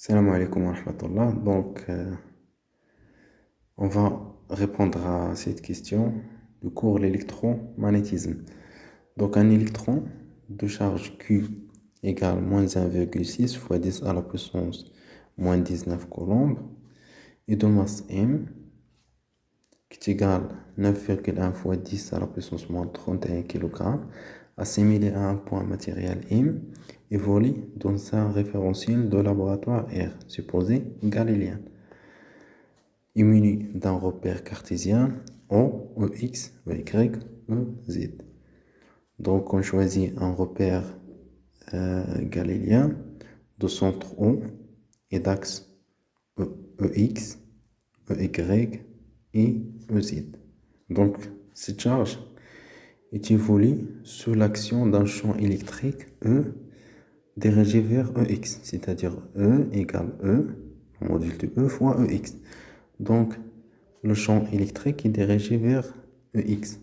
Salam alaikum wa rahmatullah. On va répondre à cette question du cours l'électromagnétisme. Donc, un électron de charge Q égale moins 1,6 fois 10 à la puissance moins 19 coulombs et de masse M qui est égale 9,1 fois 10 à la puissance moins 31 kg assimilé à un point matériel M évolue dans un référentiel de laboratoire R, supposé galiléen, est muni d'un repère cartésien O, EX, EY, EZ. Donc on choisit un repère galiléen de centre O et d'axe EX, EY et EZ. Donc cette charge est évolue sous l'action d'un champ électrique E dirigé vers EX, c'est-à-dire E égale E, le module de E fois EX. Donc, le champ électrique est dirigé vers EX.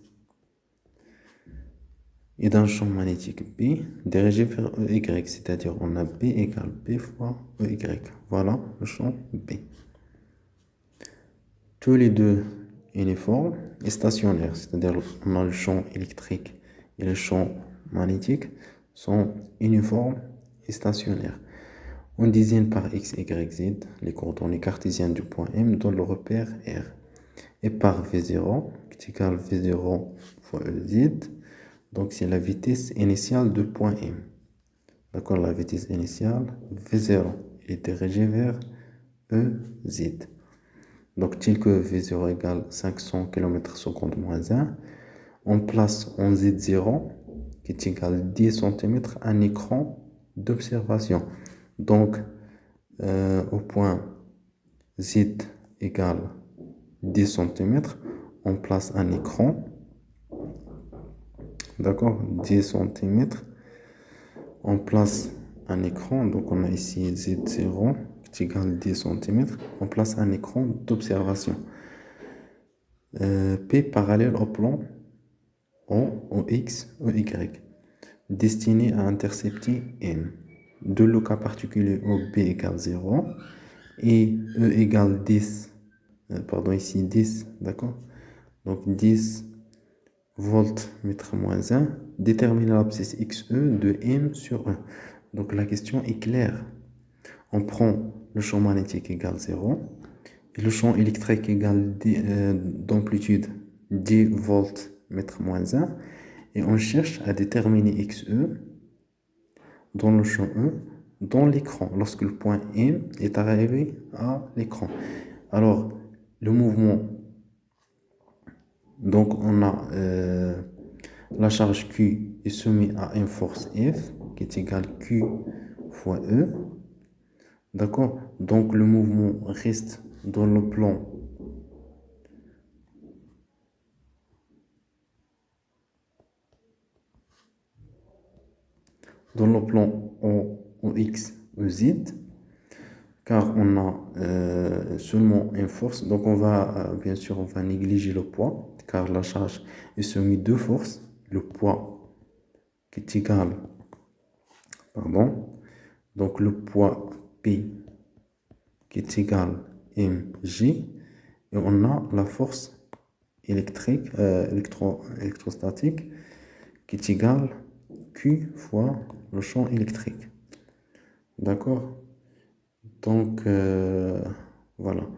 Et d'un champ magnétique B dirigé vers EY, c'est-à-dire on a B égale B fois EY. Voilà le champ B. Tous les deux uniformes et stationnaires, c'est-à-dire on a le champ électrique et le champ magnétique sont uniformes et stationnaires. On désigne par X, Y, Z les coordonnées cartésiennes du point M dans le repère R. Et par V0, qui est égal V0 fois EZ, donc c'est la vitesse initiale du point M. D'accord, la vitesse initiale, V0, est dirigée vers EZ. Donc, tel que V0 égale 500 km/s moins 1, on place en Z0, qui est égal 10 cm, un écran d'observation. Donc, au point Z égale 10 cm, on place un écran, d'accord, 10 cm, on place un écran, donc on a ici Z0 qui est égal 10 cm, on place un écran d'observation. P parallèle au plan OX, EY, destiné à intercepter M. De le cas particulier OB égale 0 et E égale 10, pardon, ici 10, d'accord? Donc 10 volts mètre moins 1, détermine l'abscisse XE de M sur 1. Donc la question est claire. On prend le champ magnétique égale 0 et le champ électrique égale d'amplitude 10 volts mètre moins 1 et on cherche à déterminer XE dans le champ E dans l'écran lorsque le point M est arrivé à l'écran. Alors le mouvement, donc on a la charge Q est soumise à une force F qui est égale Q fois E. D'accord? Donc le mouvement reste dans le plan en X, Z, car on a seulement une force. Donc on va, bien sûr, on va négliger le poids, car la charge est soumise deux forces. Le poids qui est égal, pardon, donc le poids P qui est égal mg, et on a la force électrique, électrostatique qui est égale Q fois le champ électrique. D'accord? Donc, voilà.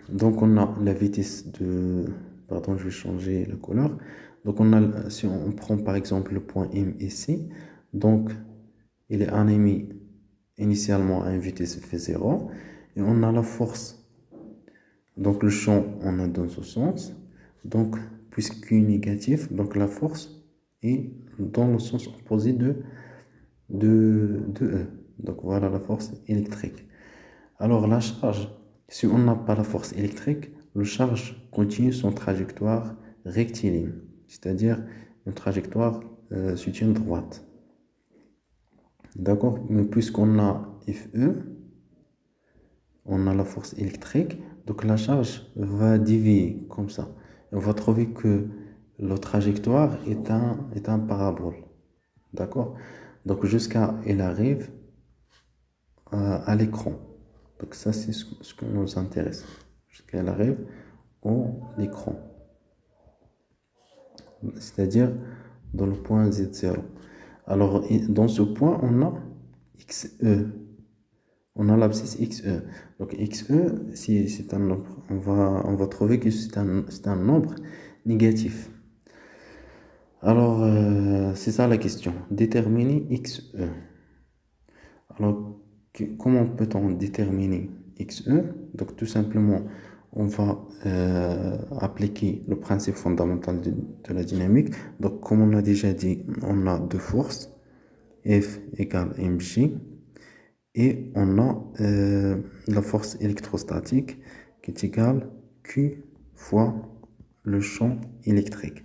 Donc, on a la vitesse de... Pardon, je vais changer la couleur. Donc, si on prend par exemple le point M ici, donc, il est animé initialement à une vitesse V0 et on a la force. Donc, le champ, on a dans ce sens. Donc, puisque Q est négatif, donc la force est dans le sens opposé de E. Donc, voilà la force électrique. Alors, la charge, si on n'a pas la force électrique, le charge continue son trajectoire rectiligne, c'est-à-dire une trajectoire soutien droite. D'accord? Mais puisqu'on a FE, on a la force électrique, donc la charge va dévier comme ça. Et on va trouver que la trajectoire est un parabole. D'accord? Donc jusqu'à elle arrive à l'écran. Donc ça, c'est ce qui nous intéresse. Jusqu'elle arrive au l'écran. C'est-à-dire dans le point Z0. Alors, dans ce point, on a XE. On a l'abscisse XE. Donc, XE, si c'est un nombre, on va trouver que c'est un nombre négatif. Alors, c'est ça la question. Déterminer XE. Alors, comment peut-on déterminer XE? Donc, tout simplement, on va appliquer le principe fondamental de la dynamique. Donc, comme on a déjà dit, on a deux forces, F égale mg, et on a la force électrostatique qui est égale Q fois le champ électrique.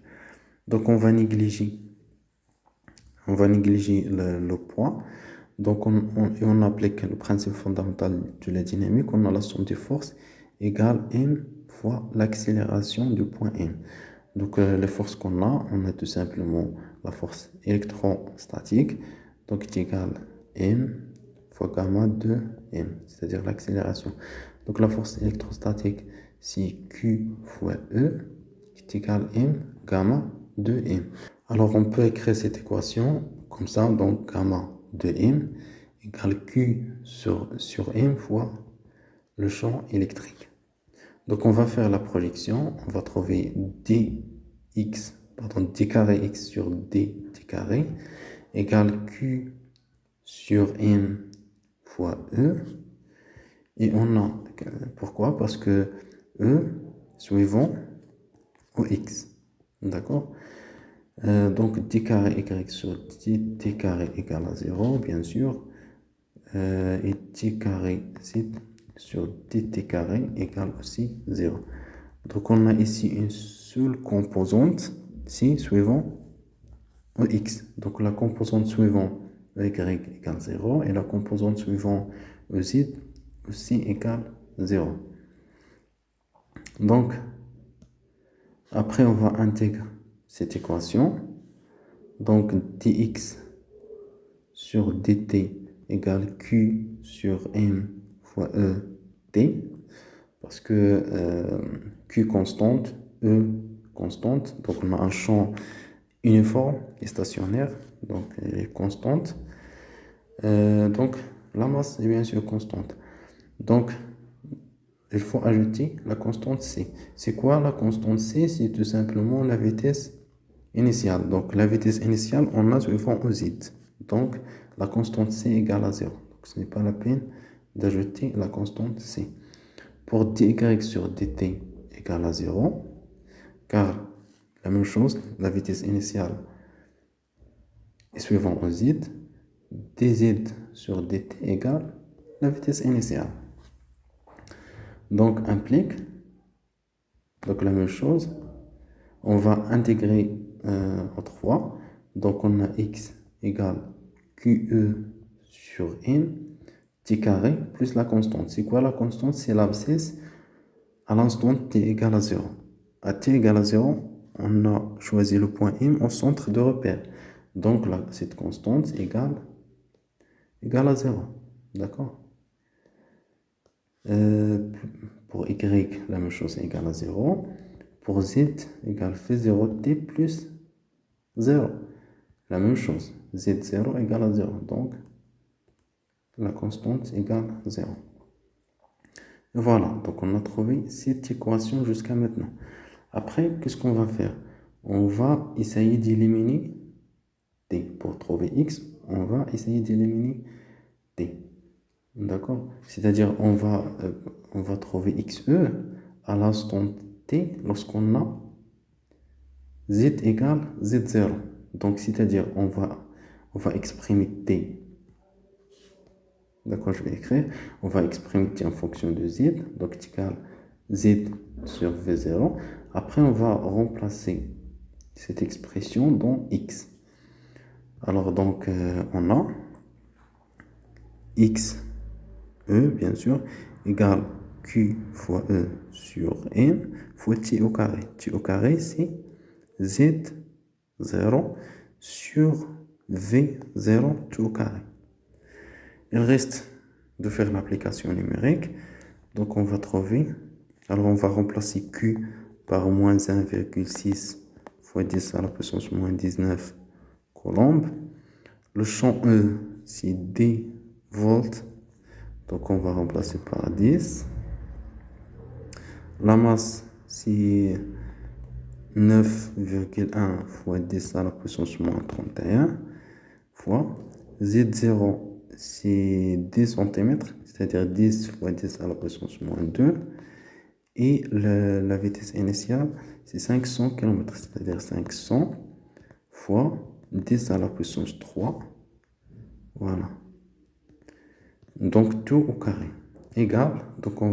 Donc, on va négliger le poids. Donc, on applique le principe fondamental de la dynamique. On a la somme des forces égale m fois l'accélération du point m. Donc, les forces qu'on a, on a tout simplement la force électrostatique, donc qui est égale m fois gamma de m, c'est-à-dire l'accélération. Donc, la force électrostatique, c'est Q fois E, qui est égale m gamma de m. Alors, on peut écrire cette équation comme ça, donc gamma de m égale Q sur m fois le champ électrique. Donc, on va faire la projection, on va trouver d carré x sur d carré égale Q sur m fois E. Et on a, pourquoi? Parce que E suivant au x. D'accord? Donc d carré y sur t carré égale à 0, bien sûr. Et t carré z sur dt carré égale aussi 0. Donc on a ici une seule composante, si suivant x. Donc la composante suivant y égale 0 et la composante suivant z aussi égale 0. Donc après on va intégrer cette équation. Donc dx sur dt égale q sur m fois e t, parce que q constante, e constante, donc on a un champ uniforme et stationnaire, donc elle est constante. Donc la masse est bien sûr constante. Donc il faut ajouter la constante c. C'est quoi la constante c? C'est tout simplement la vitesse initiale. Donc la vitesse initiale, on a suivant au z. Donc la constante c égale à 0. Donc ce n'est pas la peine d'ajouter la constante c. Pour dy sur dt égale à 0, car la même chose, la vitesse initiale est suivant au z, dz sur dt égale la vitesse initiale. Donc implique, donc la même chose, on va intégrer autrefois, donc on a x égale QE sur n, t carré plus la constante. C'est quoi la constante? C'est l'abscisse à l'instant t égale à 0. À t égale à 0, on a choisi le point M au centre de repère. Donc là, cette constante égale à 0. D'accord? Pour y, la même chose égale à 0. Pour z égale phi0t plus 0. La même chose. Z0 égale à 0. Donc, la constante égale à 0. Et voilà. Donc, on a trouvé cette équation jusqu'à maintenant. Après, qu'est-ce qu'on va faire? On va essayer d'éliminer t. Pour trouver x, on va essayer d'éliminer t. D'accord? C'est-à-dire, on va trouver xe à l'instant t lorsqu'on a z égale z0. Donc, c'est-à-dire, on va exprimer t. D'accord, je vais écrire. On va exprimer t en fonction de z. Donc, t égale z sur v0. Après, on va remplacer cette expression dans x. Alors, donc, on a x, e, bien sûr, égale q fois e sur n fois t au carré. T au carré, c'est z0 sur v0 tout au carré. Il reste de faire l'application numérique. Donc on va trouver, alors on va remplacer Q par moins 1,6 fois 10 à la puissance moins 19 coulombs. Le champ E, c'est 10 volts. Donc on va remplacer par 10. La masse, c'est 9,1 fois 10 à la puissance moins 31 fois Z0, c'est 10 cm, c'est-à-dire 10 fois 10 à la puissance moins 2. Et la vitesse initiale, c'est 500 km, c'est-à-dire 500 fois 10 à la puissance 3. Voilà. Donc tout au carré égal. Donc on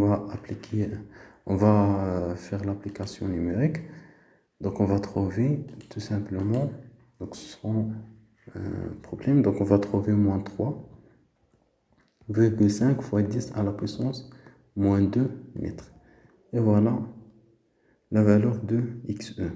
va faire l'application numérique. Donc on va trouver tout simplement, donc sans problème, donc on va trouver moins 3,5 fois 10 à la puissance moins 2 mètres. Et voilà la valeur de XE.